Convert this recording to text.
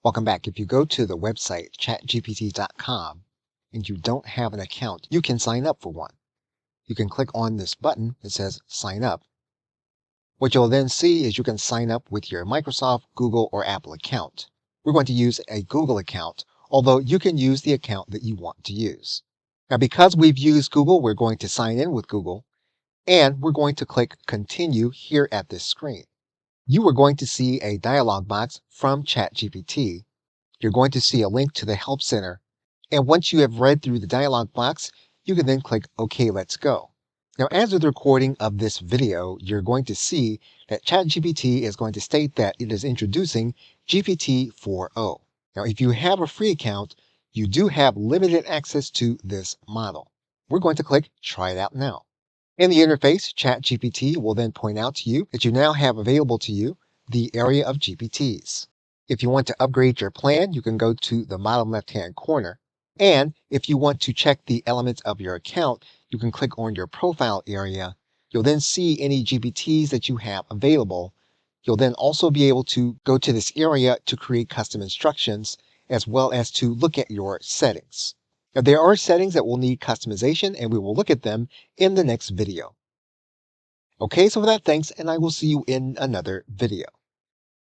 Welcome back. If you go to the website chatgpt.com and you don't have an account, you can sign up for one. You can click on this button that says sign up. What you'll then see is you can sign up with your Microsoft, Google, or Apple account. We're going to use a Google account, although you can use the account that you want to use. Now, because we've used Google, we're going to sign in with Google, and we're going to click Continue here at this screen. You are going to see a dialog box from ChatGPT. You're going to see a link to the Help Center. And once you have read through the dialog box, you can then click OK, let's go. Now, as of the recording of this video, you're going to see that ChatGPT is going to state that it is introducing GPT 4.0. Now, if you have a free account, you do have limited access to this model. We're going to click Try it out now. In the interface, ChatGPT will then point out to you that you now have available to you the area of GPTs. If you want to upgrade your plan, you can go to the bottom left-hand corner. And if you want to check the elements of your account, you can click on your profile area. You'll then see any GPTs that you have available. You'll then also be able to go to this area to create custom instructions, as well as to look at your settings. Now, there are settings that will need customization, and we will look at them in the next video. Okay, so for that, thanks, and I will see you in another video.